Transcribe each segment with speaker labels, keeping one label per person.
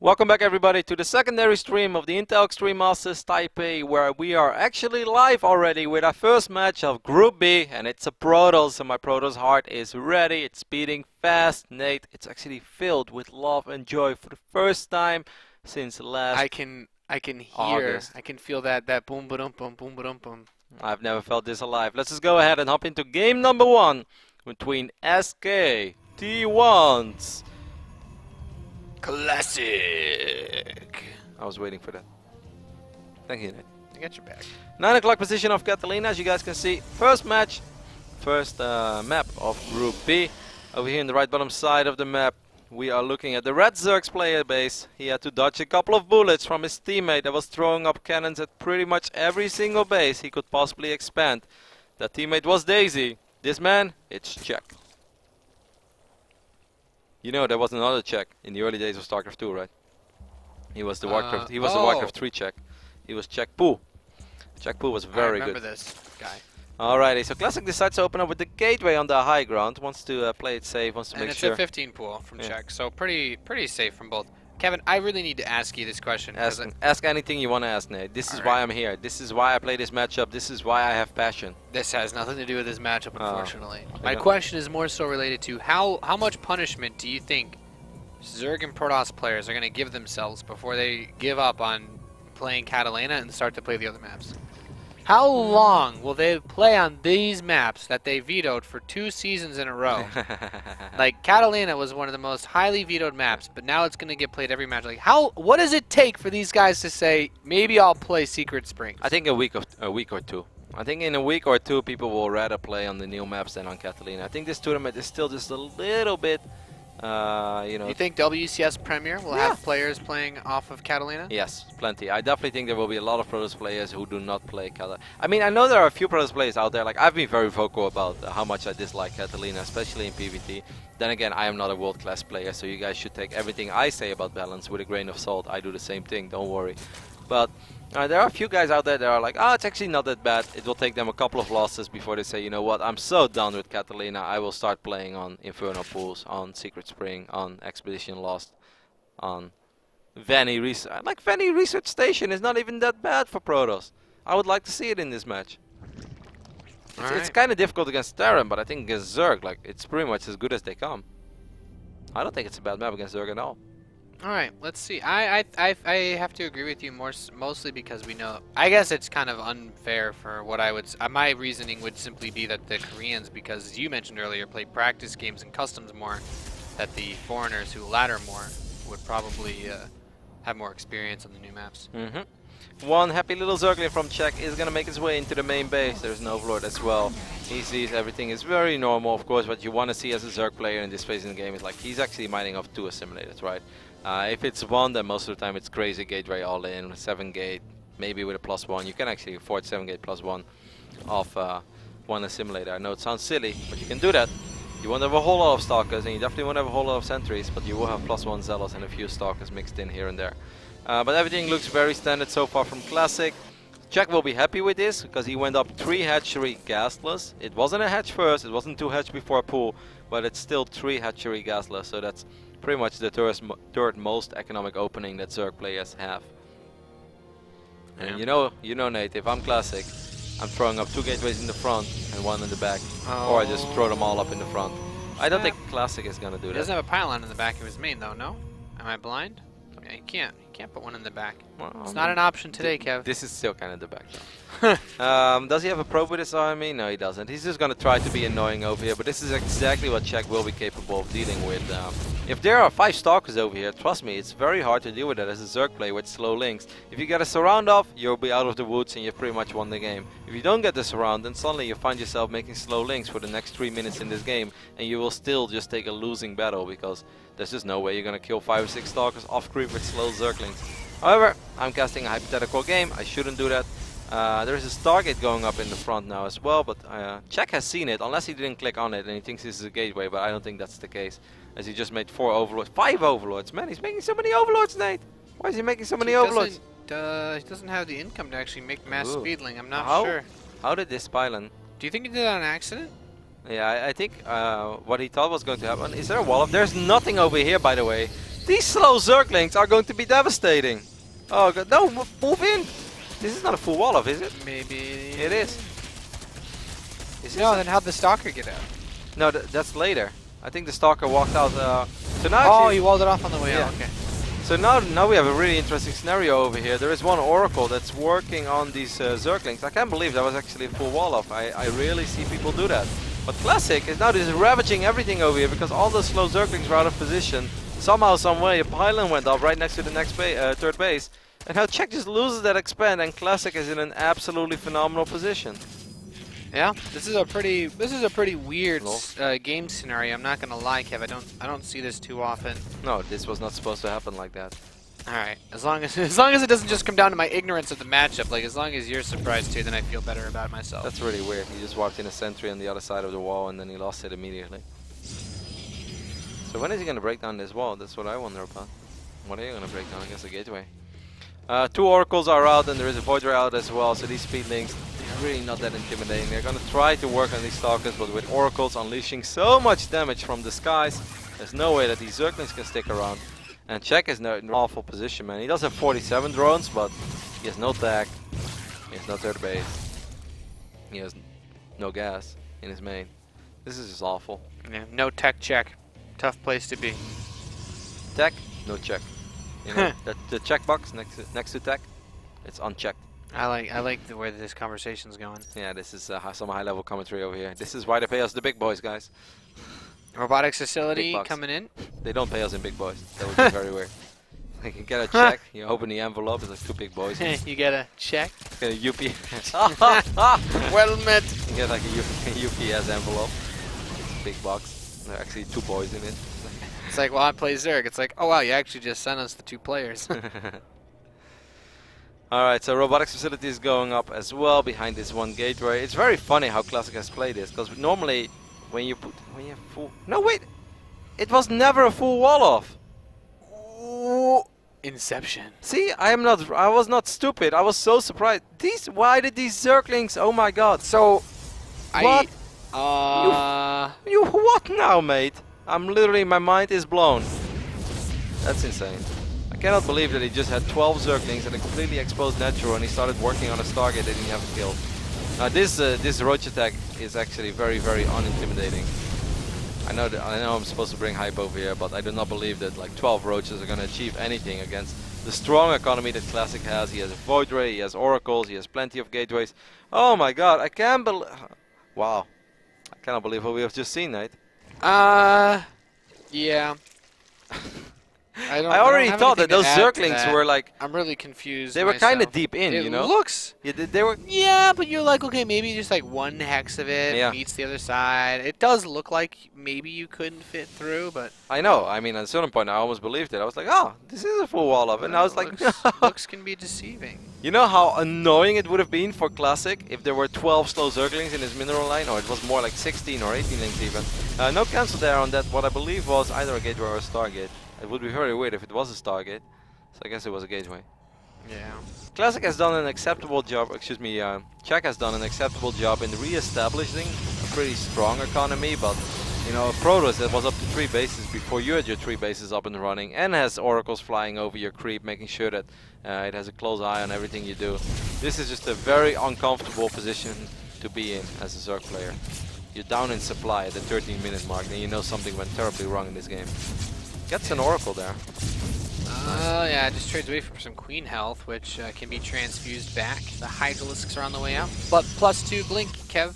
Speaker 1: Welcome back everybody to the secondary stream of the Intel Extreme Masters Taipei, where we are actually live already with our first match of Group B, and it's a Protoss, so my Protoss heart is ready, it's beating fast. Nate, it's actually filled with love and joy for the first time since last
Speaker 2: I can hear,
Speaker 1: August.
Speaker 2: I can feel that boom ba dum boom ba dum boom.
Speaker 1: I've never felt this alive. Let's just go ahead and hop into game number 1 between SK T1s.
Speaker 2: Classic.
Speaker 1: I was waiting for that. Thank you, Nate.
Speaker 2: I got your back.
Speaker 1: 9 o'clock position of Catalina, as you guys can see. First match, first map of Group B. Over here in the right bottom side of the map, we are looking at the Red Zerg's player base. He had to dodge a couple of bullets from his teammate that was throwing up cannons at pretty much every single base he could possibly expand. That teammate was Daisy. This man, it's Czech. You know there was another Czech in the early days of StarCraft 2, right? He was the Warcraft. He was the Warcraft 3 Czech. He was Czech Poo. Czech Poo was very good.
Speaker 2: I remember this guy.
Speaker 1: Alrighty, so Classic decides to open up with the gateway on the high ground. Wants to play it safe. Wants to make sure.
Speaker 2: And it's a 15 pool from Czech, so pretty safe from both. Kevin, I really need to ask you this question.
Speaker 1: Ask anything you want to ask, Nate. This is why I'm here. This is why I play this matchup. This is why I have passion.
Speaker 2: This has nothing to do with this matchup, unfortunately. My question is more so related to how much punishment do you think Zerg and Protoss players are going to give themselves before they give up on playing Catalina and start to play the other maps? How long will they play on these maps that they vetoed for 2 seasons in a row? Like, Catalina was one of the most highly vetoed maps, but now it's going to get played every match. Like, what does it take for these guys to say, maybe I'll play Secret Springs?
Speaker 1: I think a week or two. I think in a week or two, people will rather play on the new maps than on Catalina. I think this tournament is still just a little bit, you know.
Speaker 2: You think WCS Premier will have players playing off of Catalina?
Speaker 1: Yes, plenty. I definitely think there will be a lot of Protoss players who do not play Catalina. I mean, I know there are a few Protoss players out there. Like, I've been very vocal about how much I dislike Catalina, especially in PvT. Then again, I am not a world-class player, so you guys should take everything I say about balance with a grain of salt. I do the same thing, don't worry. But there are a few guys out there that are like, oh, it's actually not that bad. It will take them a couple of losses before they say, you know what, I'm so done with Catalina. I will start playing on Inferno Pools, on Secret Spring, on Expedition Lost, on Vanny Research. Like, Vanny Research Station is not even that bad for Protoss. I would like to see it in this match. It's kind of difficult against Terran, but I think against Zerg, like, it's pretty much as good as they come. I don't think it's a bad map against Zerg at all.
Speaker 2: All right, let's see. I have to agree with you mostly because we know. I guess it's kind of unfair for what I would. My reasoning would simply be that the Koreans, because as you mentioned earlier, play practice games and customs more, that the foreigners who ladder more would probably have more experience on the new maps.
Speaker 1: One happy little Zergling from Czech is gonna make his way into the main base. There's an Overlord as well. He sees everything is very normal. Of course, what you want to see as a Zerg player in this phase in the game is like he's actually mining off 2 assimilators, right? If it's 1, then most of the time it's crazy gateway all in, 7 gate, maybe with a +1. You can actually afford 7 gate +1 off 1 assimilator. I know it sounds silly, but you can do that. You won't have a whole lot of stalkers, and you definitely won't have a whole lot of sentries, but you will have +1 zealots and a few stalkers mixed in here and there. But everything looks very standard so far from Classic. Czech will be happy with this, because he went up 3 hatchery gasless. It wasn't a hatch first, it wasn't 2 hatch before pool, but it's still 3 hatchery gasless, so that's pretty much the third most economic opening that Zerg players have. And you know Nate, if I'm Classic, I'm throwing up 2 gateways in the front and 1 in the back. Or I just throw them all up in the front. I don't think Classic is gonna do that.
Speaker 2: He doesn't have a pylon in the back of his main though, no? Am I blind? Yeah, you can't put 1 in the back. Well, it's not an option today, Kev.
Speaker 1: This is still kind of the back though. Does he have a probe with his army? No, he doesn't. He's just gonna try to be annoying over here, but this is exactly what Czech will be capable of dealing with. If there are 5 stalkers over here, trust me, it's very hard to deal with that as a Zerg player with slow links. If you get a surround off, you'll be out of the woods and you've pretty much won the game. If you don't get the surround, then suddenly you find yourself making slow links for the next 3 minutes in this game, and you will still just take a losing battle, because there's just no way you're gonna kill 5 or 6 stalkers off creep with slow Zerglings. However, I'm casting a hypothetical game. I shouldn't do that. There is a Stargate going up in the front now as well, but Czech has seen it, unless he didn't click on it and he thinks this is a gateway, but I don't think that's the case, as he just made 4 overlords. 5 overlords, man, he's making so many overlords, Nate. Why is he making so many overlords?
Speaker 2: He doesn't have the income to actually make mass speedling, I'm not sure.
Speaker 1: How did this pylon?
Speaker 2: Do you think he did that on accident?
Speaker 1: Yeah, I think what he thought was going to happen. Is there a wall up? There's nothing over here, by the way. These slow Zerglings are going to be devastating. Oh god, no, move in. This is not a full wall of, is it?
Speaker 2: Maybe.
Speaker 1: It is.
Speaker 2: No, then how'd the Stalker get out?
Speaker 1: No, that's later. I think the Stalker walked out. So now
Speaker 2: Oh,
Speaker 1: actually,
Speaker 2: he walled it off on the way
Speaker 1: yeah.
Speaker 2: out. Okay.
Speaker 1: So now we have a really interesting scenario over here. There is one Oracle that's working on these Zerglings. I can't believe that was actually a full wall off. I rarely see people do that. But Classic is now just ravaging everything over here because all the slow Zerglings were out of position. Somehow, some way, a pylon went up right next to the next third base. And now Czech just loses that expand, and Classic is in an absolutely phenomenal position.
Speaker 2: Yeah, this is a pretty weird game scenario. I'm not gonna lie, Kev. I don't see this too often.
Speaker 1: No, this was not supposed to happen like that.
Speaker 2: All right, as long as it doesn't just come down to my ignorance of the matchup, like as long as you're surprised too, then I feel better about myself.
Speaker 1: That's really weird. He just walked in a sentry on the other side of the wall, and then he lost it immediately. So when is he gonna break down this wall? That's what I wonder about. What are you gonna break down? I guess the gateway. 2 Oracles are out, and there is a Void Ray out as well. So these Speedlings, they're really not that intimidating. They're gonna try to work on these Stalkers, but with Oracles unleashing so much damage from the skies, there's no way that these Zerglings can stick around. And Czech is in an awful position, man. He does have 47 drones, but he has no tech, he has no third base, he has no gas in his main. This is just awful.
Speaker 2: Yeah, no tech check. Tough place to be.
Speaker 1: Tech, no check. You know, the checkbox next to tech, it's unchecked.
Speaker 2: I like the way this conversation's going.
Speaker 1: Yeah, this is some high-level commentary over here. This is why they pay us the big boys, guys.
Speaker 2: Robotics facility coming in.
Speaker 1: They don't pay us in big boys. That would be very weird. Like you get a check, you open the envelope, it's like 2 big boys.
Speaker 2: You get a check.
Speaker 1: You get a UPS.
Speaker 2: Well met.
Speaker 1: You get like a UPS envelope. It's a big box. There are actually 2 boys in it.
Speaker 2: It's like, well, I play Zerg. It's like, oh wow, you actually just sent us the 2 players.
Speaker 1: Alright, so robotics facility is going up as well behind this one gateway. It's very funny how Classic has played this, because normally when you have full... No, wait! It was never a full wall off!
Speaker 2: Ooh, Inception.
Speaker 1: See, I was not stupid. I was so surprised. Why did these Zerglings... Oh my god.
Speaker 2: So...
Speaker 1: What? You what now, mate? I'm literally... My mind is blown. That's insane. I cannot believe that he just had 12 Zerglings and a completely exposed natural, and he started working on a Stargate that he didn't have a kill. Now this roach attack is actually very, very unintimidating. I know I'm supposed to bring hype over here, but I do not believe that like 12 roaches are going to achieve anything against the strong economy that Classic has. He has a Void Ray, he has Oracles, he has plenty of gateways. Oh my god, I can't believe... Wow. I cannot believe what we have just seen, Nate.
Speaker 2: Yeah. I
Speaker 1: already thought that those Zerglings were like...
Speaker 2: I'm really confused.
Speaker 1: They were kind of deep in, you know?
Speaker 2: It looks...
Speaker 1: Yeah, they were...
Speaker 2: Yeah, but you're like, okay, maybe just like one hex of it meets the other side. It does look like maybe you couldn't fit through, but...
Speaker 1: I know. I mean, at a certain point, I almost believed it. I was like, oh, this is a full wall of it. And I was like...
Speaker 2: looks can be deceiving.
Speaker 1: You know how annoying it would have been for Classic if there were 12 slow Zerglings in his mineral line? Or it was more like 16 or 18 links even. No cancel there on that. What I believe was either a gateway or a Stargate. It would be very weird if it was a Stargate, so I guess it was a gateway.
Speaker 2: Yeah.
Speaker 1: Classic has done an acceptable job, Czech has done an acceptable job in re-establishing a pretty strong economy, but, you know, Protoss that was up to 3 bases before you had your 3 bases up and running, and has Oracles flying over your creep, making sure that it has a close eye on everything you do. This is just a very uncomfortable position to be in as a Zerg player. You're down in supply at the 13-minute mark, and you know something went terribly wrong in this game. Gets an Oracle there.
Speaker 2: Yeah, just trades away from some Queen health, which can be transfused back. The Hydralisks are on the way out. But +2 Blink, Kev.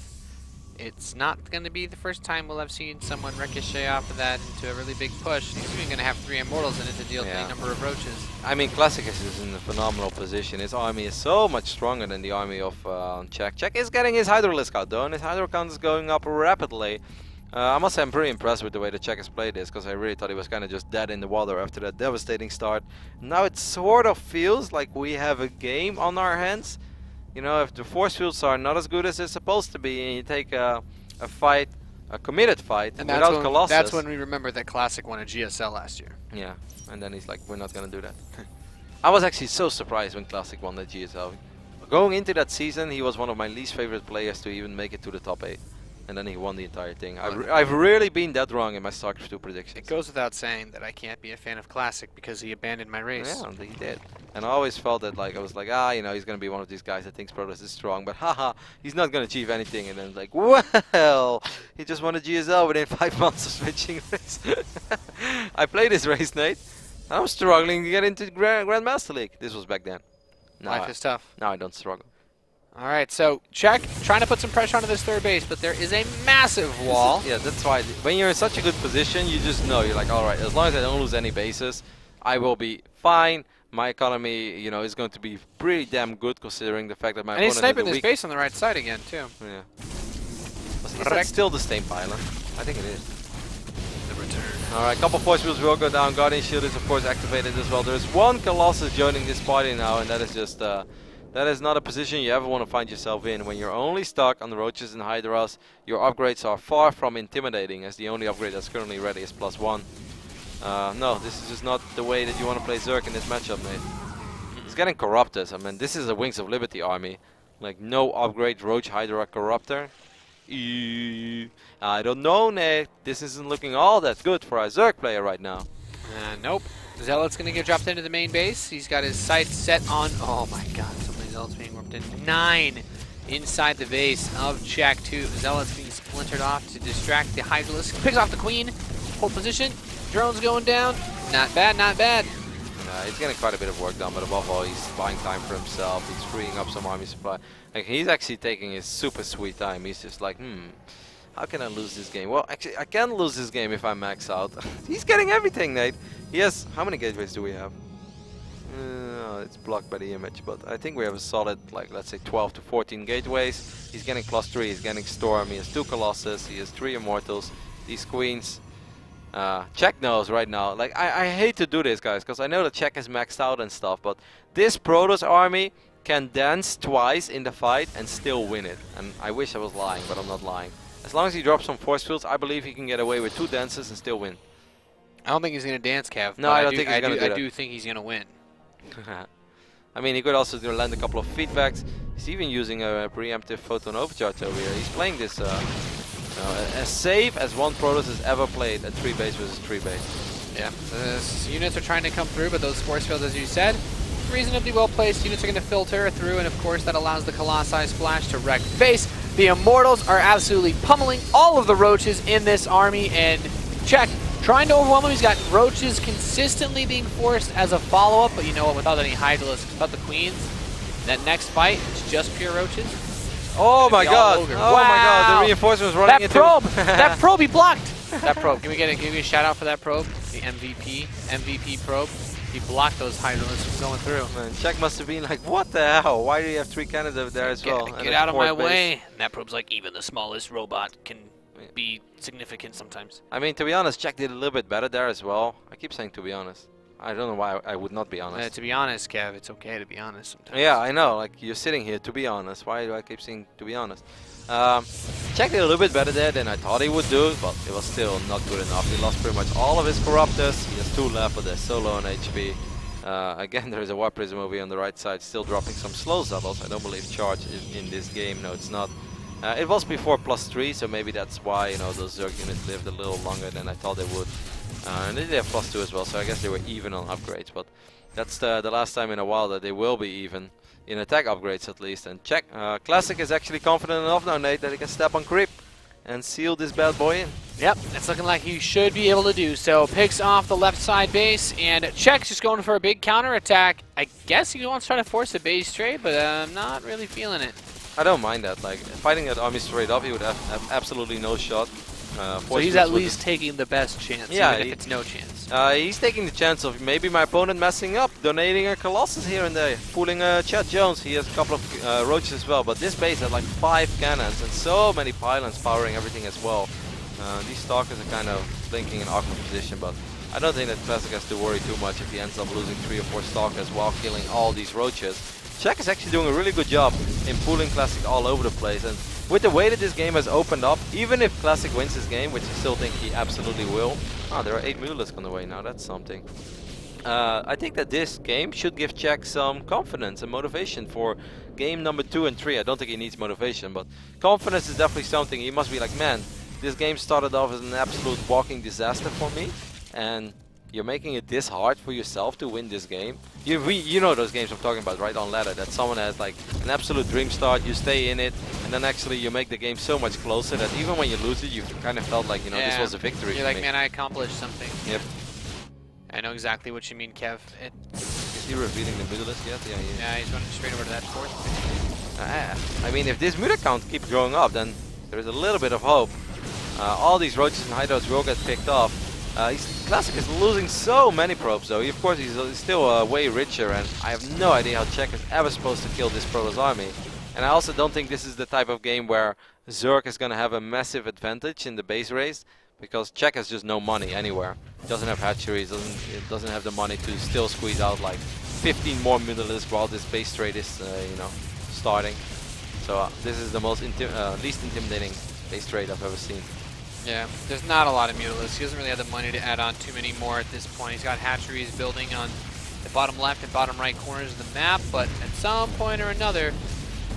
Speaker 2: It's not going to be the first time we'll have seen someone ricochet off of that into a really big push. He's even going to have 3 Immortals in it to deal with any number of roaches.
Speaker 1: I mean, Classic is in a phenomenal position. His army is so much stronger than the army of Czech. Czech is getting his Hydralisk out though, and his Hydro count is going up rapidly. I must say I'm pretty impressed with the way the Czech has played this, because I really thought he was kind of just dead in the water after that devastating start. Now it sort of feels like we have a game on our hands. You know, if the force fields are not as good as they're supposed to be, and you take a fight, a committed fight, and without Colossus...
Speaker 2: That's when we remember that Classic won a GSL last year.
Speaker 1: Yeah, and then he's like, we're not going to do that. I was actually so surprised when Classic won that GSL. Going into that season, he was one of my least favorite players to even make it to the top 8. and then he won the entire thing. I've rarely been that wrong in my StarCraft 2 predictions.
Speaker 2: It goes without saying that I can't be a fan of Classic because he abandoned my race.
Speaker 1: Yeah, he did. And I always felt that, like, I was like, you know, he's going to be one of these guys that thinks Protoss is strong, but haha, he's not going to achieve anything. And then, like, well, he just won a GSL within 5 months of switching race. I played this race, Nate. I'm struggling to get into Grandmaster League. This was back then.
Speaker 2: Life is tough.
Speaker 1: Now I don't struggle.
Speaker 2: All right, so Czech trying to put some pressure onto this third base, but there is a massive wall.
Speaker 1: Yeah, that's why when you're in such a good position, you just know, you're like, all right, as long as I don't lose any bases, I will be fine. My economy, you know, is going to be pretty damn good considering the fact that my opponent
Speaker 2: And he's sniping
Speaker 1: has a
Speaker 2: this base on the right side again, too.
Speaker 1: Yeah. Is that still the same pylon? I think it is.
Speaker 2: The return.
Speaker 1: Alright, couple force fields will go down. Guardian Shield is of course activated as well. There's one Colossus joining this party now, and that is just that is not a position you ever want to find yourself in. When you're only stuck on the Roaches and Hydras, your upgrades are far from intimidating, as the only upgrade that's currently ready is +1. No, this is just not the way that you want to play Zerg in this matchup, mate. It's getting corrupted. I mean, this is a Wings of Liberty army. Like, no upgrade Roach Hydra Corruptor. I don't know, Nate. This isn't looking all that good for a Zerg player right now.
Speaker 2: Nope. Zealot's going to get dropped into the main base. He's got his sights set on... Oh my god, so many Zealots being warped in. 9 inside the base of Czech 2. Zealots being splintered off to distract the Hydralisk. Picks off the Queen. Hold position. Drones going down. Not bad, not bad.
Speaker 1: He's getting quite a bit of work done, but above all, he's buying time for himself. He's freeing up some army supply. Like, he's actually taking his super sweet time. He's just like, how can I lose this game? Well, actually, I can lose this game if I max out. He's getting everything, Nate. He has, how many gateways do we have? It's blocked by the image, but I think we have a solid, like, let's say 12 to 14 gateways. He's getting +3, he's getting Storm, he has 2 Colossus, he has 3 Immortals, these Queens. Czech knows right now, like, I hate to do this, guys, because I know that Czech is maxed out and stuff, but this Protoss army can dance twice in the fight and still win it. And I wish I was lying, but I'm not lying. As long as he drops some force fields, I believe he can get away with 2 dances and still win.
Speaker 2: I don't think he's going to dance, Cav.
Speaker 1: No, I don't think he's going to do that.
Speaker 2: I do think he's going to win.
Speaker 1: I mean, he could also land a couple of feedbacks. He's even using a preemptive photon overcharge over here. He's playing this as safe as one Protoss has ever played at 3 base versus 3 base.
Speaker 2: Yeah, the units are trying to come through, but those force fields, as you said, reasonably well placed. Units are going to filter through, and of course that allows the Colossi splash to wreck base. The Immortals are absolutely pummeling all of the Roaches in this army, and Czech trying to overwhelm him. He's got Roaches consistently being forced as a follow-up, but you know what, without any Hydralisks, without the Queens, that next fight, it's just pure Roaches.
Speaker 1: Oh my god! Oh my god! The reinforcements running into...
Speaker 2: That probe! That probe he blocked! That probe. Can we get a shout out for that probe? The MVP probe. He blocked those Hydralisks from going through.
Speaker 1: Man, Czech must have been like, what the hell? Why do you have 3 cannons over there as well?
Speaker 2: Get out of my way! And that probe's like, even the smallest robot can be significant sometimes.
Speaker 1: I mean, to be honest, Czech did a little bit better there as well. I keep saying to be honest. I don't know why I would not be honest.
Speaker 2: To be honest, Kev, it's okay to be honest sometimes.
Speaker 1: Yeah, I know. Like, you're sitting here to be honest. Why do I keep saying to be honest? Czech did a little bit better there than I thought he would do, but it was still not good enough. He lost pretty much all of his Corruptors. He has 2 left, but they're so low on HP. Again, there is a Warp Prism over here on the right side, still dropping some slow Zealots. I don't believe charge is in this game. No, it's not. It was before +3, so maybe that's why, you know, those Zerg units lived a little longer than I thought they would. And they did have +2 as well, so I guess they were even on upgrades. But that's the last time in a while that they will be even in attack upgrades, at least. And Czech Classic is actually confident enough now, Nate, that he can step on creep and seal this bad boy in. Yep,
Speaker 2: it's looking like he should be able to do so. Picks off the left side base, and Czech's just going for a big counter attack. I guess he wants to try to force a base trade, but I'm not really feeling it.
Speaker 1: I don't mind that. Like, fighting that army straight up, he would have absolutely no shot.
Speaker 2: So he's at least taking the best chance,
Speaker 1: yeah,
Speaker 2: even if it's no chance.
Speaker 1: He's taking the chance of maybe my opponent messing up, donating a Colossus here and there, pulling Chad Jones. He has a couple of Roaches as well, but this base has like 5 cannons and so many pylons powering everything as well. These Stalkers are kind of blinking in awkward position, but I don't think that Classic has to worry too much if he ends up losing 3 or 4 Stalkers while killing all these Roaches. Czech is actually doing a really good job in pulling Classic all over the place, and with the way that this game has opened up, even if Classic wins this game, which I still think he absolutely will. Oh, there are 8 Mutalisks on the way now, that's something. I think that this game should give Czech some confidence and motivation for game number 2 and 3. I don't think he needs motivation, but confidence is definitely something. He must be like, man, this game started off as an absolute walking disaster for me, and you're making it this hard for yourself to win this game. You know those games I'm talking about, right, on ladder, that someone has like an absolute dream start, you stay in it, and then actually you make the game so much closer that even when you lose it, you kind of felt like, you know, this was a victory.
Speaker 2: You're like, man, I accomplished something.
Speaker 1: Yep.
Speaker 2: I know exactly what you mean, Kev.
Speaker 1: Is he revealing the middle list yet?
Speaker 2: Yeah, he's running straight over to that fourth.
Speaker 1: I mean, if this mid account keeps growing up, then there's a little bit of hope. All these roaches and hydros will get picked off. Classic is losing so many probes though. Of course, he's still way richer, and I have no idea how Czech is ever supposed to kill this Protoss army. And I also don't think this is the type of game where Zerg is going to have a massive advantage in the base race, because Czech has just no money anywhere. Doesn't have hatcheries, doesn't have the money to still squeeze out like 15 more middleists while this base trade is, you know, starting. So this is the most least intimidating base trade I've ever seen.
Speaker 2: Yeah, there's not a lot of mutalisks. He doesn't really have the money to add on too many more at this point. He's got hatcheries building on the bottom left and bottom right corners of the map, but at some point or another,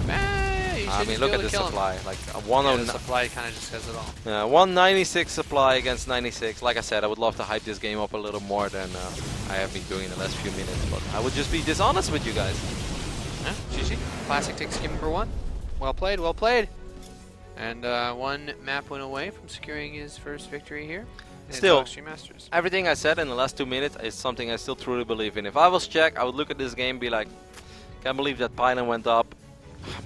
Speaker 1: I mean, look at the supply. Like a 109.
Speaker 2: The supply kind of just says it all.
Speaker 1: Yeah, 196 supply against 96. Like I said, I would love to hype this game up a little more than I have been doing in the last few minutes, but I would just be dishonest with you guys.
Speaker 2: Yeah, GG. Classic takes game number 1. Well played, well played. And one map win away from securing his first victory here.
Speaker 1: Still,
Speaker 2: Extreme Masters.
Speaker 1: Everything I said in the last 2 minutes is something I still truly believe in. If I was Czech, I would look at this game and be like, can't believe that pylon went up.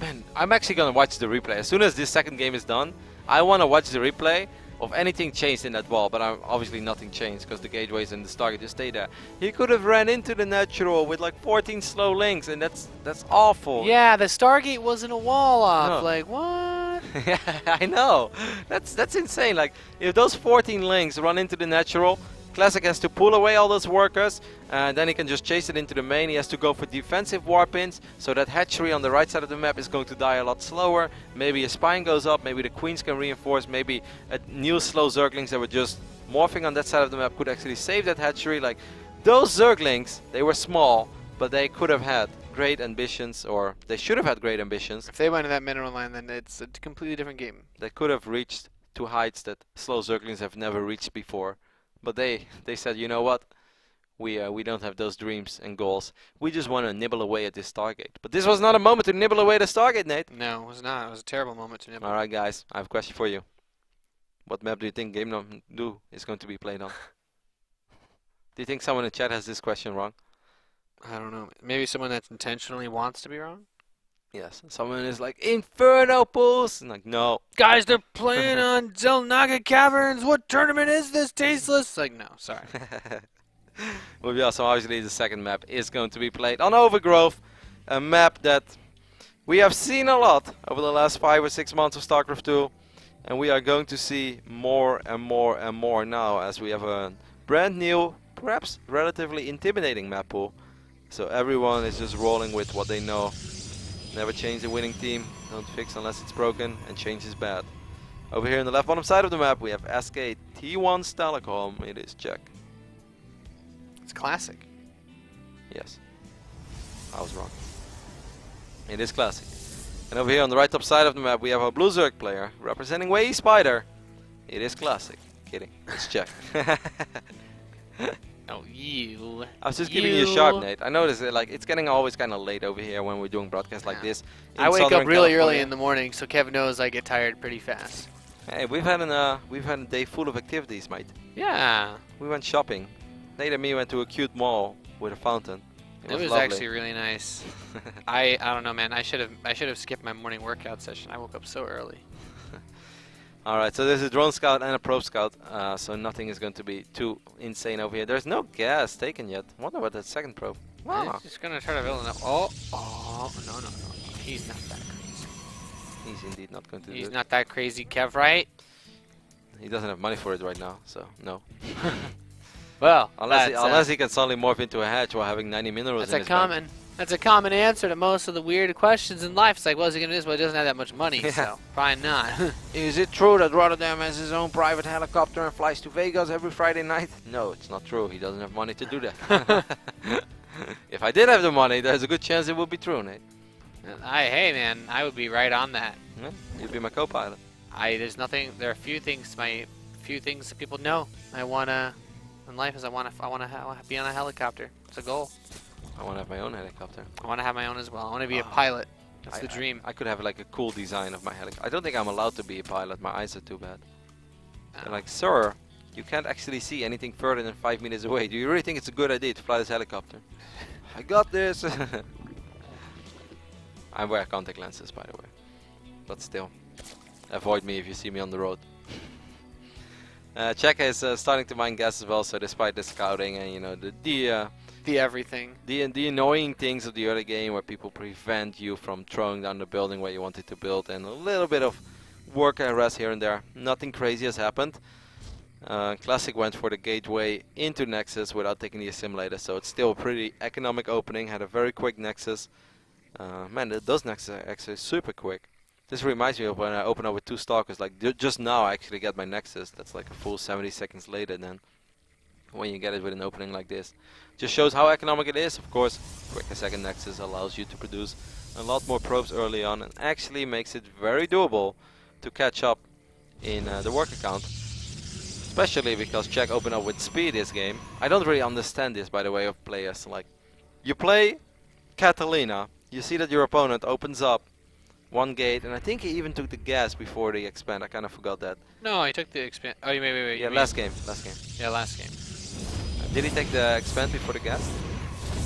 Speaker 1: Man, I'm actually going to watch the replay. As soon as this second game is done, I want to watch the replay of anything changed in that wall. But obviously nothing changed because the gateways and the Stargate just stay there. He could have ran into the natural with like 14 slow links, and that's awful.
Speaker 2: Yeah, the Stargate wasn't a wall off.
Speaker 1: No.
Speaker 2: Like, what?
Speaker 1: Yeah, I know. That's insane. Like, if those 14 links run into the natural, Classic has to pull away all those workers, and then he can just chase it into the main. He has to go for defensive warp-ins, so that hatchery on the right side of the map is going to die a lot slower. Maybe a spine goes up, maybe the queens can reinforce, maybe a new slow Zerglings that were just morphing on that side of the map could actually save that hatchery. Like, those Zerglings, they were small, but they could have had great ambitions, or they should have had great ambitions.
Speaker 2: If they went to that mineral line, then it's a completely different game.
Speaker 1: They could have reached to heights that slow Zerglings have never reached before. But they said, you know what, we don't have those dreams and goals. We just want to nibble away at this Stargate. But this was not a moment to nibble away at the Stargate, Nate.
Speaker 2: No, it was not. It was a terrible moment to nibble.
Speaker 1: All right, guys, I have a question for you. What map do you think game number 2 is going to be played on? Do you think someone in chat has this question wrong?
Speaker 2: I don't know. Maybe someone that intentionally wants to be wrong?
Speaker 1: Yes. Someone is like, Inferno pools! And like, no.
Speaker 2: Guys, they're playing on Zelnaga Caverns. What tournament is this, tasteless? Like, no, sorry.
Speaker 1: Well, yeah, so obviously the second map is going to be played on Overgrowth. A map that we have seen a lot over the last 5 or 6 months of StarCraft 2. And we are going to see more and more and more now, as we have a brand new, perhaps relatively intimidating map pool. So everyone is just rolling with what they know. Never change the winning team, don't fix unless it's broken, and change is bad. Over here on the left bottom side of the map we have SK T1 Stalicom. It is Czech.
Speaker 2: It's classic.
Speaker 1: Yes. I was wrong. It is classic. And over here on the right top side of the map we have a blue Zerg player representing Way Spider. It is classic. Kidding. It's Czech.
Speaker 2: Oh, you.
Speaker 1: I was just giving you a sharp, Nate. I noticed it, like, it's getting always kind of late over here when we're doing broadcasts like this.
Speaker 2: I wake up really early in the morning, so Kevin knows I get tired pretty fast.
Speaker 1: Hey, we've had a day full of activities, mate.
Speaker 2: Yeah.
Speaker 1: We went shopping. Nate and me went to a cute mall with a fountain.
Speaker 2: It was actually really nice. I don't know, man. I should have skipped my morning workout session. I woke up so early.
Speaker 1: Alright, so there's a drone scout and a probe scout, so nothing is going to be too insane over here. There's no gas taken yet. Wonder what that second probe. Wow.
Speaker 2: He's just gonna try to build it up. Oh, no. He's not that crazy.
Speaker 1: He's indeed not going to do it.
Speaker 2: He's not that crazy, Kev, right?
Speaker 1: He doesn't have money for it right now, so no.
Speaker 2: Well,
Speaker 1: unless he can suddenly morph into a hatch while having 90 minerals in his bank.
Speaker 2: That's a common answer to most of the weird questions in life. It's like, well, is he going to do this? Well, he doesn't have that much money, so probably not.
Speaker 1: Is it true that Rotterdam has his own private helicopter and flies to Vegas every Friday night? No, it's not true. He doesn't have money to do that. If I did have the money, there's a good chance it would be true, Nate.
Speaker 2: Hey man, I would be right on that.
Speaker 1: Yeah, you'd be my co-pilot.
Speaker 2: There's nothing. There are few things that people know. I wanna in life is I wanna be on a helicopter. It's a goal.
Speaker 1: I wanna have my own helicopter.
Speaker 2: I wanna have my own as well. I wanna be a pilot. That's the dream.
Speaker 1: I could have like a cool design of my helicopter. I don't think I'm allowed to be a pilot. My eyes are too bad. They're like, sir, you can't actually see anything further than 5 meters away. Do you really think it's a good idea to fly this helicopter? I got this. I wear contact lenses, by the way. But still, avoid me if you see me on the road. Czech is starting to mine gas as well. So despite the scouting and
Speaker 2: The everything.
Speaker 1: The annoying things of the early game where people prevent you from throwing down the building where you wanted to build, and a little bit of work and rest here and there. Nothing crazy has happened. Classic went for the gateway into Nexus without taking the assimilator, so it's still a pretty economic opening. Had a very quick Nexus. Man, those Nexus are actually super quick. This reminds me of when I open up with 2 Stalkers. Like just now I actually get my Nexus. That's like a full 70 seconds later than when you get it with an opening like this. Just shows how economic it is. Of course, quicker second Nexus allows you to produce a lot more probes early on and actually makes it very doable to catch up in the work account. Especially because Czech opened up with speed this game. I don't really understand this, by the way, of players. Like, you play Catalina, you see that your opponent opens up one gate, and I think he even took the gas before the expand. I kind of forgot that.
Speaker 2: No, he took the expand. Oh, wait.
Speaker 1: Yeah, last game.
Speaker 2: Yeah, last game.
Speaker 1: Did he take the expand before the gas?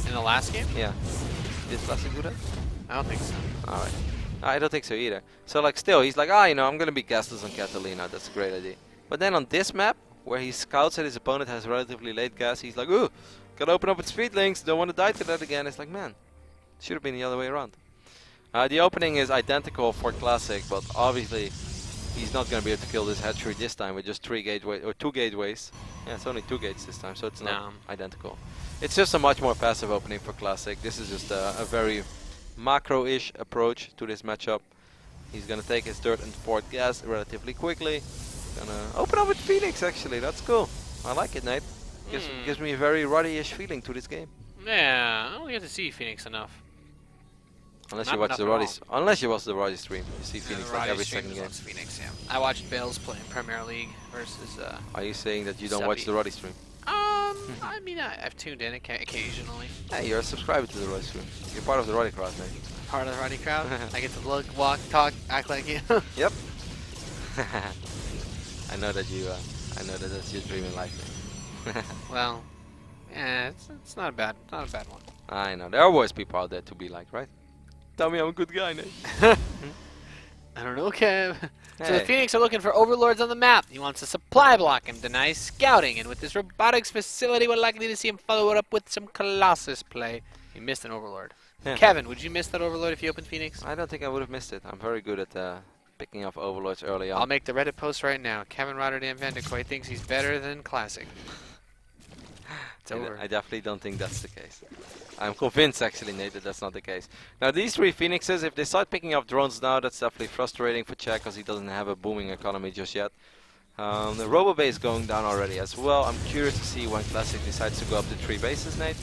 Speaker 2: In the last game?
Speaker 1: Yeah. Did Classic do that?
Speaker 2: I don't think so.
Speaker 1: Alright. I don't think so either. So like still, he's like, I'm gonna be gasless on Catalina. That's a great idea. But then on this map, where he scouts that his opponent has relatively late gas, he's like, ooh, gotta open up with speed links. Don't want to die to that again. It's like, man, should have been the other way around. The opening is identical for Classic, but obviously he's not going to be able to kill this hatchery this time with just 2 gateways. Yeah, it's only 2 gates this time, so it's not identical. It's just a much more passive opening for Classic. This is just a very macro-ish approach to this matchup. He's going to take his 3rd and 4th gas relatively quickly. Gonna open up with Phoenix, actually. That's cool. I like it, Nate. Gives me a very ruddy-ish feeling to this game.
Speaker 2: Yeah, I don't get to see Phoenix enough.
Speaker 1: Unless you watch the Roddy stream, you see Phoenix like every second game.
Speaker 2: Phoenix, yeah. I watched Bales play in Premier League versus.
Speaker 1: Are you saying that you don't watch the Roddy stream?
Speaker 2: I mean, I've tuned in occasionally.
Speaker 1: Hey, you're a subscriber to the Roddy stream. You're part of the Roddy crowd, man.
Speaker 2: Part of the Roddy crowd. I get to look, walk, talk, act like you.
Speaker 1: Yep. I know that you. I know that that's your dream in life.
Speaker 2: Well, yeah, it's not a bad one.
Speaker 1: I know there are always people out there to be like, right? Tell me I'm a good guy, Nate.
Speaker 2: I don't know, Kev.
Speaker 1: Hey.
Speaker 2: So the Phoenix are looking for overlords on the map. He wants to supply block and deny scouting, and with this robotics facility, we're likely to see him follow it up with some Colossus play. He missed an overlord. Yeah. Kevin, would you miss that overlord if you opened Phoenix?
Speaker 1: I don't think I would have missed it. I'm very good at picking up overlords early on.
Speaker 2: I'll make the Reddit post right now. Kevin Rotterdam Vanderkoy thinks he's better than Classic. It's over.
Speaker 1: I definitely don't think that's the case. I'm convinced, actually, Nate, that that's not the case. Now, these 3 Phoenixes, if they start picking up drones now, that's definitely frustrating for Czech because he doesn't have a booming economy just yet. The Robo base going down already as well. I'm curious to see when Classic decides to go up to 3 bases, Nate.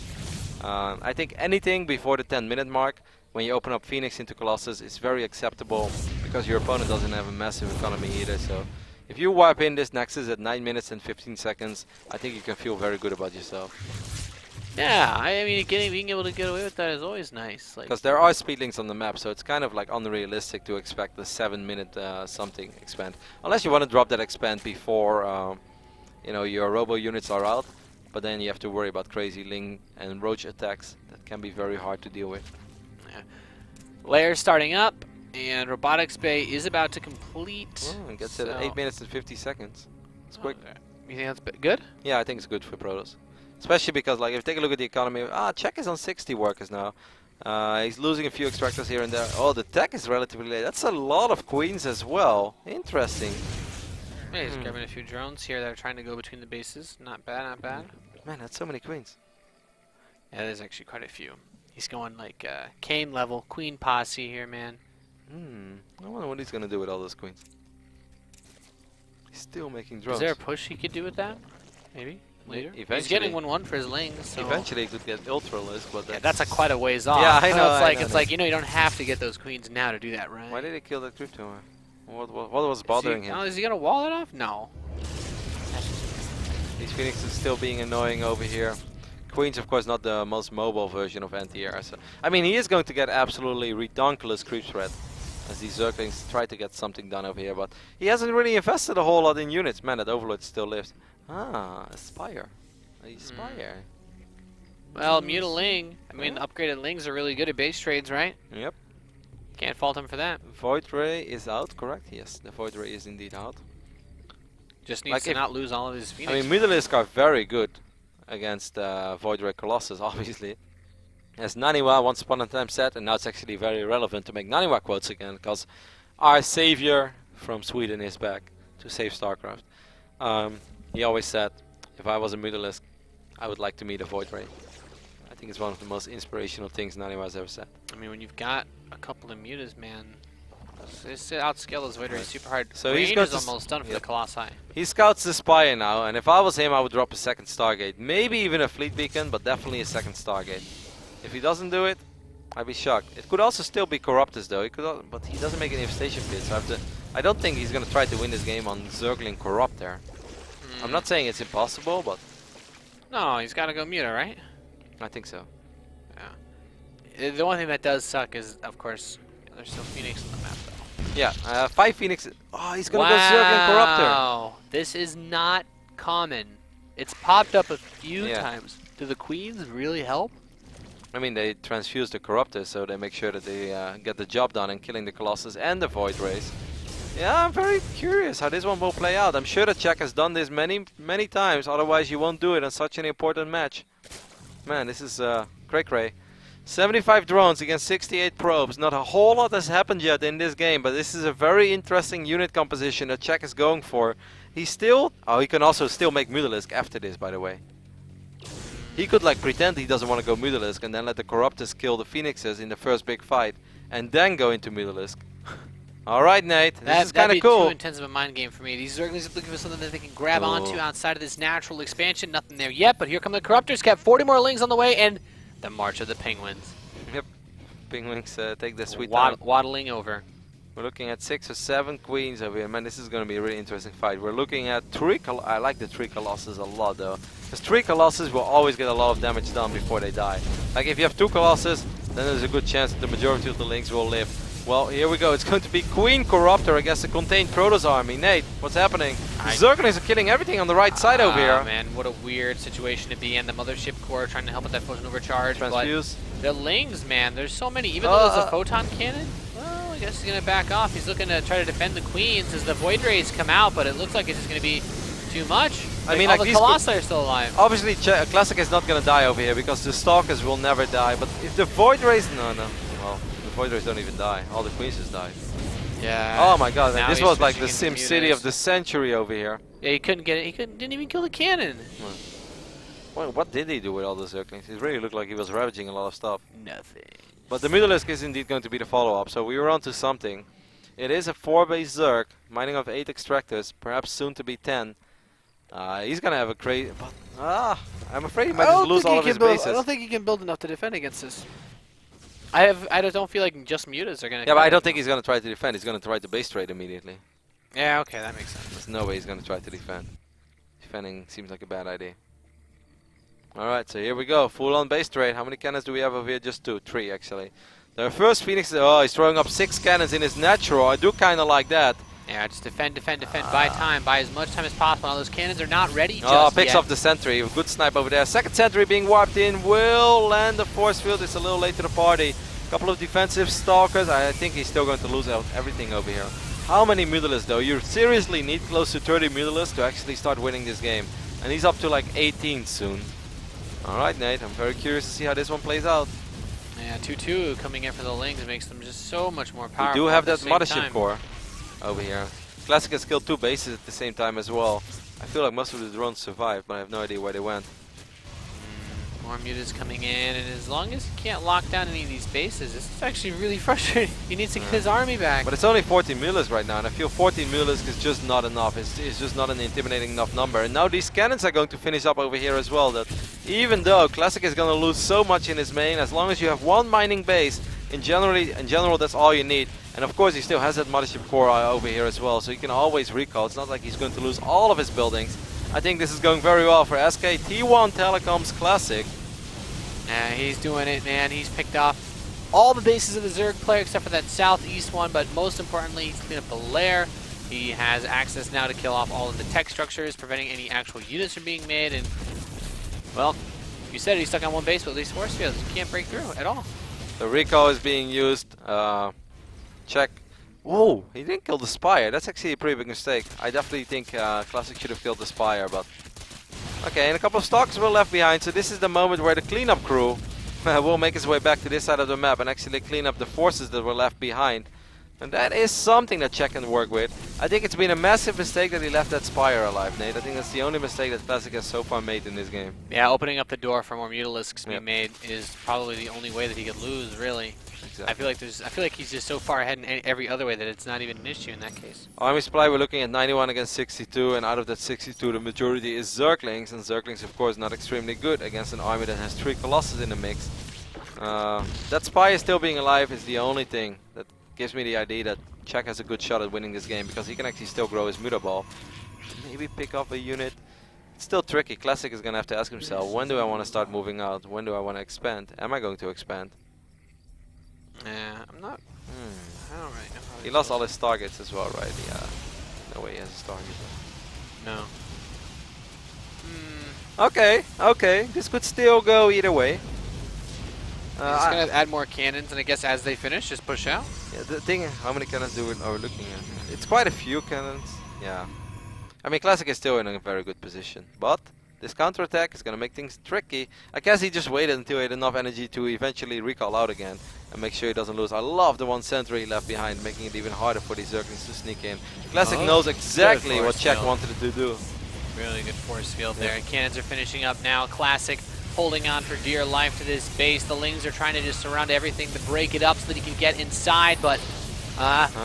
Speaker 1: I think anything before the 10-minute mark, when you open up Phoenix into Colossus, is very acceptable because your opponent doesn't have a massive economy either. So if you wipe in this Nexus at 9 minutes and 15 seconds, I think you can feel very good about yourself.
Speaker 2: Yeah, I mean, being able to get away with that is always nice.
Speaker 1: Because there are speed links on the map, so it's kind of like unrealistic to expect the 7-minute something expand. Unless you want to drop that expand before your robo units are out, but then you have to worry about crazy Ling and Roach attacks. That can be very hard to deal with.
Speaker 2: Yeah. Layer starting up, and Robotics Bay is about to complete.
Speaker 1: Oh, it gets it at 8 minutes and 50 seconds. It's quick.
Speaker 2: Okay. You think that's good?
Speaker 1: Yeah, I think it's good for Protoss. Especially because, like, if you take a look at the economy, Czech is on 60 workers now. He's losing a few extractors here and there. Oh, the tech is relatively late. That's a lot of queens as well. Interesting.
Speaker 2: Yeah, he's grabbing a few drones here that are trying to go between the bases. Not bad, not bad.
Speaker 1: Man, that's so many queens.
Speaker 2: Yeah, there's actually quite a few. He's going like Kane level, queen posse here, man.
Speaker 1: I wonder what he's going to do with all those queens. He's still making drones.
Speaker 2: Is there a push he could do with that? Maybe? later.
Speaker 1: Eventually.
Speaker 2: He's getting 1-1 for his Lings. So.
Speaker 1: Eventually he could get Ultralisk, but
Speaker 2: that's quite a ways off.
Speaker 1: Yeah, I know.
Speaker 2: It's like you know, you don't have to get those queens now to do that, right?
Speaker 1: Why did he kill that Crypto? What was bothering him?
Speaker 2: Oh, is he gonna wall it off? No.
Speaker 1: These Phoenixes still being annoying over here. Queen's of course not the most mobile version of anti-air. So I mean, he is going to get absolutely redonkulous creep threat as these Zerglings try to get something done over here, but he hasn't really invested a whole lot in units. Man, that Overlord still lives. Ah, a Spire. A Spire.
Speaker 2: Well, Mutiling. I mean, upgraded Lings are really good at base trades, right?
Speaker 1: Yep.
Speaker 2: Can't fault him for that.
Speaker 1: Void Ray is out, correct? Yes, the Void Ray is indeed out.
Speaker 2: Just needs to not lose all of his Phoenix.
Speaker 1: I mean, Mutalisk are very good against Void Ray Colossus, obviously. As Naniwa once upon a time said, and now it's actually very relevant to make Naniwa quotes again, because our savior from Sweden is back to save StarCraft. He always said, if I was a Mutalisk, I would like to meet a Void Ray. I think it's one of the most inspirational things Naniwa has ever said.
Speaker 2: I mean, when you've got a couple of Mutas, man, it's outscale those Void Rays super hard.
Speaker 1: So
Speaker 2: Range
Speaker 1: he's
Speaker 2: is almost done for the Colossi.
Speaker 1: He scouts the Spire now, and if I was him, I would drop a second Stargate. Maybe even a Fleet Beacon, but definitely a second Stargate. If he doesn't do it, I'd be shocked. It could also still be Corruptus though, but he doesn't make any infestation pits, so I don't think he's going to try to win this game on Zergling Corrupt there. I'm not saying it's impossible, but...
Speaker 2: No, he's got to go Muta, right?
Speaker 1: I think so.
Speaker 2: Yeah. The one thing that does suck is, of course, there's still Phoenix on the map though.
Speaker 1: Yeah, 5 Phoenix. Oh, he's going to go Zergling Corruptor.
Speaker 2: Wow, this is not common. It's popped up a few times. Do the queens really help?
Speaker 1: I mean, they transfuse the Corruptor, so they make sure that they get the job done in killing the Colossus and the Void Rays. Yeah, I'm very curious how this one will play out. I'm sure that Czech has done this many times, otherwise you won't do it on such an important match. Man, this is cray-cray. 75 drones against 68 probes. Not a whole lot has happened yet in this game, but this is a very interesting unit composition that Czech is going for. He's still... Oh, he can also still make Mutalisk after this, by the way. He could like pretend he doesn't want to go Mutalisk and then let the Corruptus kill the Phoenixes in the first big fight and then go into Mutalisk. Alright, Nate, this is kind of cool.
Speaker 2: Too intense of a mind game for me. These Zerglings are looking for something that they can grab onto outside of this natural expansion. Nothing there yet, but here come the Corruptors. Kept 40 more Lings on the way, and the March of the Penguins.
Speaker 1: Yep, Penguins take the sweet time.
Speaker 2: Waddling over.
Speaker 1: We're looking at 6 or 7 queens over here. Man, this is going to be a really interesting fight. We're looking at 3 I like the 3 Colossus a lot, though. Because 3 Colossus will always get a lot of damage done before they die. Like, if you have 2 Colossus, then there's a good chance that the majority of the Lings will live. Well, here we go. It's going to be Queen Corruptor against the contained Protoss army. Nate, what's happening? The Zerglings are killing everything on the right side over here.
Speaker 2: Man, what a weird situation to be in. The Mothership Core trying to help with that Photon Overcharge.
Speaker 1: Transfuse.
Speaker 2: But the Lings, man, there's so many. Even though there's a Photon Cannon, well, I guess he's going to back off. He's looking to try to defend the Queens as the Void Rays come out, but it looks like it's just going to be too much.
Speaker 1: I mean,
Speaker 2: all
Speaker 1: like
Speaker 2: the Colossi are still alive.
Speaker 1: Obviously, Classic is not going to die over here because the Stalkers will never die. But if the Void Rays... No. Well, the Void Rays don't even die. All the Queens just died.
Speaker 2: Yeah.
Speaker 1: Oh my god, this was like the Sim City of the century over here.
Speaker 2: Yeah, he couldn't get it. He didn't even kill the cannon.
Speaker 1: Well, what did he do with all the Zerglings? It really looked like he was ravaging a lot of stuff.
Speaker 2: Nothing.
Speaker 1: But the Mutalisk is indeed going to be the follow-up, so we were onto something. It is a 4-base Zerg, mining of 8 extractors, perhaps soon to be 10. He's gonna have a crazy... I'm afraid he might just lose all of his bases.
Speaker 2: I don't think he can build enough to defend against this. I don't feel like just Mutas are gonna...
Speaker 1: Yeah, but I don't think he's gonna try to defend. He's gonna try to base trade immediately.
Speaker 2: Yeah, okay, that makes sense.
Speaker 1: There's no way he's gonna try to defend. Defending seems like a bad idea. Alright, so here we go. Full-on base trade. How many cannons do we have over here? Just 2. 3, actually. The first Phoenix... Oh, he's throwing up 6 cannons in his natural. I do kind of like that.
Speaker 2: Yeah, just defend, buy time, buy as much time as possible. Now those cannons are not ready just
Speaker 1: picks
Speaker 2: yet.
Speaker 1: off the sentry. A good snipe over there. Second sentry being warped in. Will land the force field. It's a little late to the party. Couple of defensive stalkers. I think he's still going to lose out everything over here. How many Mutalisks though? You seriously need close to 30 Mutalisks to actually start winning this game. And he's up to like 18 soon. Alright, Nate. I'm very curious to see how this one plays out.
Speaker 2: Yeah, 2-2 coming in for the Lings makes them just so much more powerful.
Speaker 1: We do have that Mothership Core over here. Classic has killed 2 bases at the same time as well. I feel like most of the drones survived, but I have no idea where they went.
Speaker 2: More mutas coming in, and as long as he can't lock down any of these bases, this is actually really frustrating. He needs to get his army back.
Speaker 1: But it's only 14 mulas right now, and I feel 14 mulas is just not enough. It's just not an intimidating enough number. And now these cannons are going to finish up over here as well. That even though Classic is going to lose so much in his main, as long as you have one mining base, in general that's all you need. And of course he still has that mothership core over here as well, so he can always recall. It's not like he's going to lose all of his buildings. I think this is going very well for SK T1 Telecoms Classic.
Speaker 2: Yeah, he's doing it, man. He's picked off all the bases of the Zerg player except for that southeast one, but most importantly, he's cleaned up the lair. He has access now to kill off all of the tech structures, preventing any actual units from being made. And, well, you said he's stuck on one base, but at least force fields, he can't break through at all.
Speaker 1: The recall is being used. Check. Whoa, he didn't kill the Spire. That's actually a pretty big mistake. I definitely think Classic should have killed the Spire, but... Okay, and a couple of stocks were left behind, so this is the moment where the cleanup crew will make its way back to this side of the map and actually clean up the forces that were left behind. And that is something that Czech can work with. I think it's been a massive mistake that he left that Spire alive, Nate. I think that's the only mistake that Classic has so far made in this game.
Speaker 2: Yeah, opening up the door for more Mutalisks to be made is probably the only way that he could lose, really. Exactly. I feel like he's just so far ahead in every other way that it's not even an issue in that case.
Speaker 1: Army supply, we're looking at 91 against 62, and out of that 62, the majority is Zerglings, and Zerglings, of course, not extremely good against an army that has 3 Colossus in the mix. That Spire still being alive is the only thing that gives me the idea that Czech has a good shot at winning this game, because he can actually still grow his Muta Ball. Maybe pick up a unit. It's still tricky. Classic is going to have to ask himself, when do I want to start moving out? When do I want to expand? Am I going to expand?
Speaker 2: Yeah, I'm not. I don't really know how
Speaker 1: he lost all his targets as well, right? Yeah. No way he has his target.
Speaker 2: No.
Speaker 1: Okay, okay. This could still go either way.
Speaker 2: He's going to add more cannons, and I guess as they finish, just push out.
Speaker 1: Yeah, the thing, how many cannons are we looking at? It's quite a few cannons. Yeah. I mean, Classic is still in a very good position, but this counterattack is going to make things tricky. I guess he just waited until he had enough energy to eventually recall out again and make sure he doesn't lose. I love the one sentry he left behind, making it even harder for these Zerglings to sneak in. Classic knows exactly what Czech wanted to do.
Speaker 2: Really good force field there. Cannons are finishing up now. Classic holding on for dear life to this base. The Lings are trying to just surround everything to break it up so that he can get inside, but...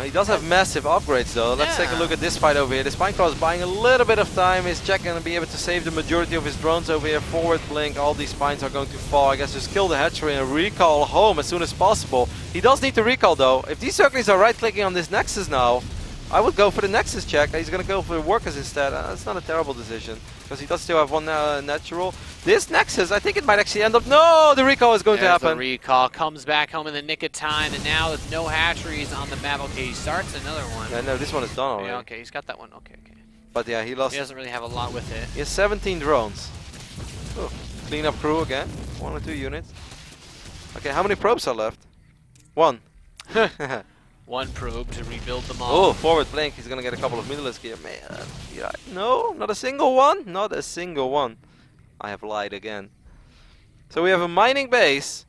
Speaker 1: he does have massive upgrades though. Let's take a look at this fight over here. The Spineclaw is buying a little bit of time. Is Czech going to be able to save the majority of his drones over here? Forward blink, all these spines are going to fall. I guess just kill the hatchery and recall home as soon as possible. He does need to recall though. If these Zerglings are right clicking on this Nexus now, I would go for the Nexus check. He's going to go for the workers instead. That's not a terrible decision, because he does still have one natural. This Nexus, I think it might actually end up... No, the recall is going to happen.
Speaker 2: The recall comes back home in the nick of time, and now with no hatcheries on the map. Okay, he starts another one.
Speaker 1: Yeah, no, this one is done already.
Speaker 2: Yeah, okay, he's got that one. Okay, okay.
Speaker 1: But yeah, he lost...
Speaker 2: He doesn't really have a lot with it.
Speaker 1: He has 17 drones. Oh, clean up crew again. 1 or 2 units. Okay, how many probes are left? 1.
Speaker 2: One probe to rebuild them all.
Speaker 1: Oh, forward blink. He's going to get a couple of Mutalisks here. Man, yeah, no, not a single one. Not a single one. I have lied again. So we have a mining base.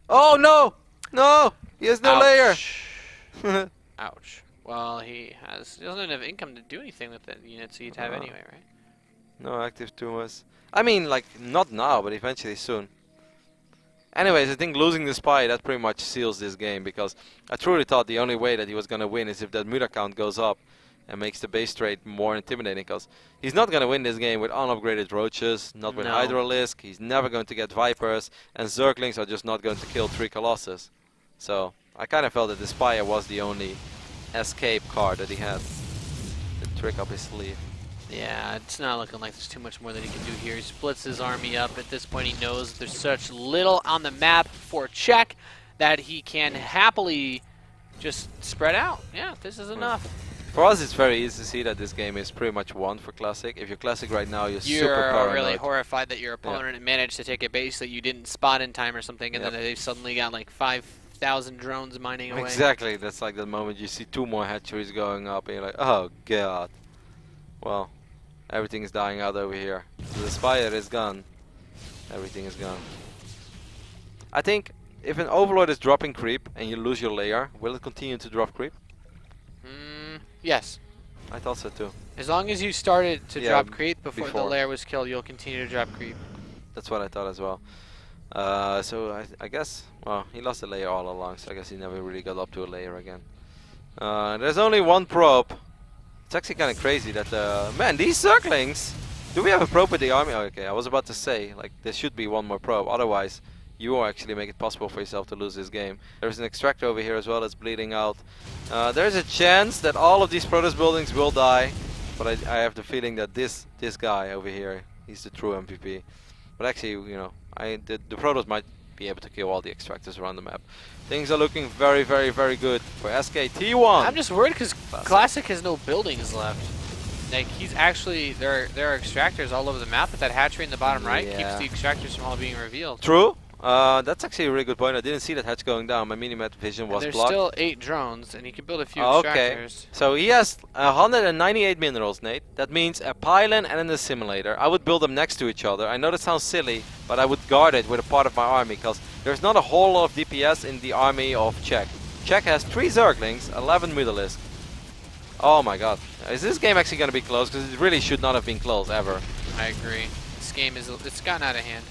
Speaker 1: Oh, no. No. He has no layer.
Speaker 2: Ouch. Well, he doesn't have enough income to do anything with the units he'd have anyway, right?
Speaker 1: No active tumors. I mean, like, not now, but eventually soon. Anyways, I think losing the Spy, that pretty much seals this game, because I truly thought the only way that he was going to win is if that Muta count goes up and makes the base trade more intimidating, because he's not going to win this game with unupgraded Roaches, not with Hydralisk, he's never going to get Vipers, and Zerglings are just not going to kill 3 Colossus. So, I kind of felt that the Spire was the only escape card that he had, the trick up his sleeve.
Speaker 2: Yeah, it's not looking like there's too much more that he can do here. He splits his army up. At this point, he knows there's such little on the map for Czech that he can happily just spread out. Yeah, this is enough.
Speaker 1: For us, it's very easy to see that this game is pretty much won for Classic. If you're Classic right now, you're super paranoid.
Speaker 2: You're really horrified that your opponent managed to take a base that you didn't spot in time or something, and then they've suddenly got like 5,000 drones mining away.
Speaker 1: Exactly. That's like the moment you see 2 more hatcheries going up, and you're like, oh, God. Well... Everything is dying out over here. So the Spire is gone. Everything is gone. I think if an Overlord is dropping creep and you lose your layer, will it continue to drop creep?
Speaker 2: Yes.
Speaker 1: I thought so too.
Speaker 2: As long as you started to drop creep before the layer was killed, you'll continue to drop creep.
Speaker 1: That's what I thought as well. So I guess, well, he lost a layer all along, so I guess he never really got up to a layer again. There's only one probe. It's actually kind of crazy that, man, these Zerglings! Do we have a probe with the army? Oh, okay, I was about to say, like, there should be one more probe, otherwise you will actually make it possible for yourself to lose this game. There's an extractor over here as well that's bleeding out. There's a chance that all of these Protoss buildings will die, but I have the feeling that this guy over here, he's the true MVP. But actually, you know, the Protoss might be able to kill all the extractors around the map. Things are looking very, very, very good for SKT1.
Speaker 2: I'm just worried because Classic has no buildings left. Like, he's actually, there are extractors all over the map, but that hatchery in the bottom right keeps the extractors from all being revealed.
Speaker 1: True. That's actually a really good point. I didn't see that hatch going down. My minimap vision was
Speaker 2: there's
Speaker 1: blocked.
Speaker 2: There's still 8 drones, and he can build a few extractors.
Speaker 1: Okay. So he has 198 minerals, Nate. That means a pylon and an assimilator. I would build them next to each other. I know that sounds silly, but I would guard it with a part of my army, because there's not a whole lot of DPS in the army of Czech. Czech has 3 Zerglings, 11 Mutalisks. Oh my god. Is this game actually going to be close? Because it really should not have been close, ever.
Speaker 2: I agree. This game it's gotten out of hand.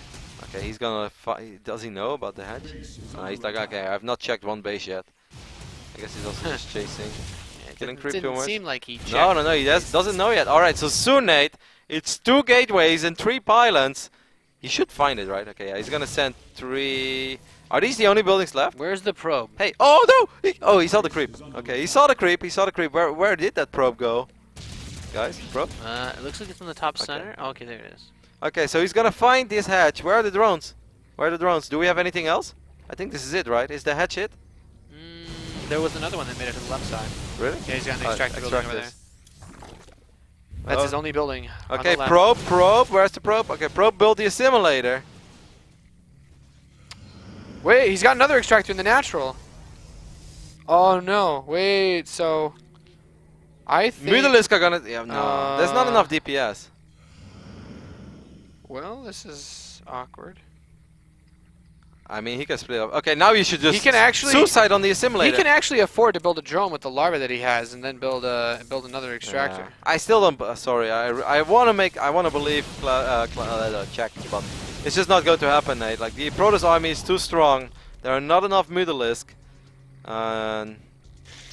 Speaker 1: Okay, he's gonna fight. Does he know about the hatch? He's like, okay, I've not checked one base yet. I guess he's also just chasing.
Speaker 2: It didn't seem like he checked.
Speaker 1: No, he doesn't know yet. Alright, so soon, Nate, it's 2 gateways and 3 pylons. He should find it, right? Okay, yeah, he's gonna send 3... Are these the only buildings left?
Speaker 2: Where's the probe?
Speaker 1: Hey, oh no! He saw the creep. Okay, he saw the creep. Where did that probe go? Guys, probe?
Speaker 2: It looks like it's in the top center. Oh, okay, there it is.
Speaker 1: Okay, so he's gonna find this hatch. Where are the drones? Do we have anything else? I think this is it, right? Is the hatch it?
Speaker 2: There was another one that made it to the left side.
Speaker 1: Really?
Speaker 2: Yeah, he's got an extractor building over there. That's his only building.
Speaker 1: Okay, probe. Where's the probe? Okay, probe build the assimilator.
Speaker 2: Wait, he's got another extractor in the natural. Oh no! Wait, so I think
Speaker 1: Mutalisk are gonna. Yeah, no, there's not enough DPS.
Speaker 2: Well, this is awkward.
Speaker 1: I mean, he can split up. Okay, now you should just suicide on the assimilator.
Speaker 2: He can actually afford to build a drone with the larva that he has, and then build another extractor.
Speaker 1: Yeah. I still don't. Sorry, I want to believe Czech, but it's just not going to happen, Nate. Like, the Protoss army is too strong. There are not enough Mutalisk, and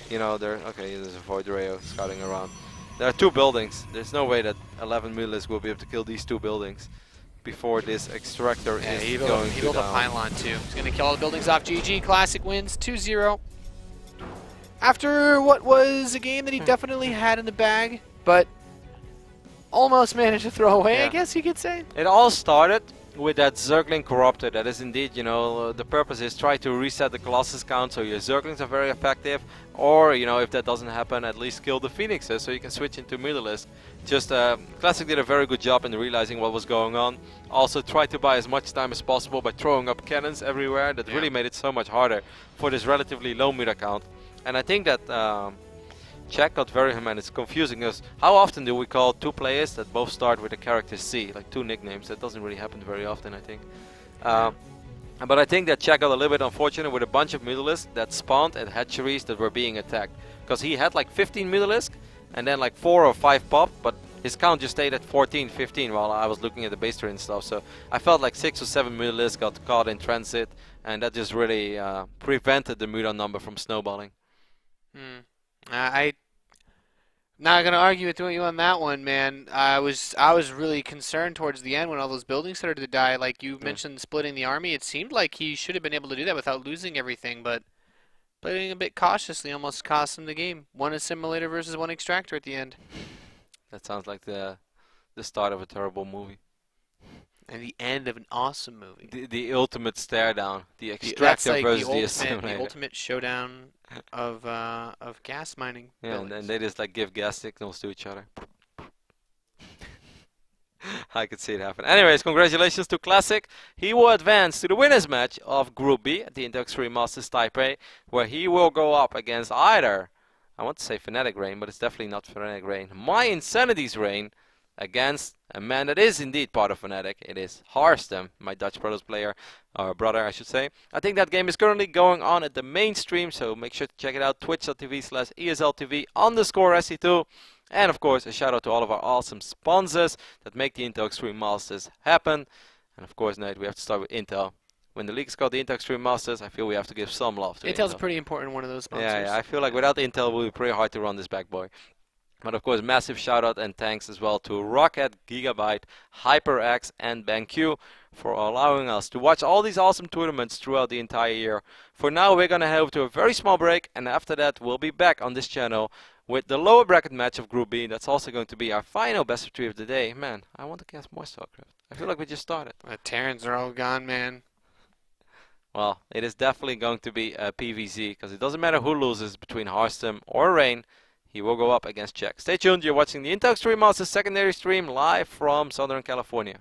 Speaker 1: you know okay. There's a Void Rayo scouting around. There are 2 buildings. There's no way that 11 Mutalisk will be able to kill these 2 buildings before this extractor is going to
Speaker 2: He built a pylon too. He's going to kill all the buildings off. GG. Classic wins 2-0. After what was a game that he definitely had in the bag, but almost managed to throw away, I guess you could say.
Speaker 1: It all started with that Zergling Corruptor. That is indeed, you know, the purpose is try to reset the Colossus count so your Zerglings are very effective. Or, you know, if that doesn't happen, at least kill the Phoenixes so you can switch into Mutalisk. Just, Classic did a very good job in realizing what was going on. Also tried to buy as much time as possible by throwing up cannons everywhere. That really made it so much harder for this relatively low Muta count. And I think that Czech got very him, and it's confusing us. How often do we call 2 players that both start with the character C, like 2 nicknames? That doesn't really happen very often, I think. But I think that Czech got a little bit unfortunate with a bunch of Mutalisks that spawned at hatcheries that were being attacked. Because he had like 15 Mutalisks, and then like 4 or 5 popped, but his count just stayed at 14, 15 while I was looking at the base turret and stuff. So I felt like 6 or 7 Mutalisks got caught in transit, and that just really prevented the Muta number from snowballing.
Speaker 2: I'm not gonna argue with you on that one, man. I was really concerned towards the end when all those buildings started to die. Like you mentioned, splitting the army. It seemed like he should have been able to do that without losing everything, but playing a bit cautiously almost cost him the game. 1 assimilator versus 1 extractor at the end.
Speaker 1: That sounds like the start of a terrible movie.
Speaker 2: And the end of an awesome movie.
Speaker 1: The ultimate stare down. The extractor versus the assimilator.
Speaker 2: The ultimate showdown of gas mining.
Speaker 1: Yeah, and they just like give gas signals to each other. I could see it happen. Anyways, congratulations to Classic. He will advance to the winners match of Group B at the Intel Extreme Masters Taipei, where he will go up against either, I want to say Fnatic Rain, but it's definitely not Fnatic Rain, My Insanity's Rain, against a man that is indeed part of Fnatic. It is Harstem, my Dutch Protoss player, or brother I should say. I think that game is currently going on at the main stream, so make sure to check it out, twitch.tv/ESLTV_SC2. And of course, a shout out to all of our awesome sponsors that make the Intel Extreme Masters happen. And of course, Nate, we have to start with Intel. when the league is called the Intel Extreme Masters, I feel we have to give some love to
Speaker 2: Intel's
Speaker 1: Intel.
Speaker 2: a pretty important one of those sponsors.
Speaker 1: Yeah, I feel like without Intel, it would be pretty hard to run this bad boy. But of course, massive shout out and thanks as well to Rocket, Gigabyte, HyperX, and BenQ for allowing us to watch all these awesome tournaments throughout the entire year. For now, we're going to head to a very small break, and after that, we'll be back on this channel with the lower bracket match of Group B. That's also going to be our final best of 3 of the day. Man, I want to cast more StarCraft. I feel like we just started.
Speaker 2: The Terrans are all gone, man.
Speaker 1: Well, it is definitely going to be a PvZ, because it doesn't matter who loses between Hearthstone or Rain. He will go up against Czech. Stay tuned, you're watching the Intel Extreme Masters secondary stream live from Southern California.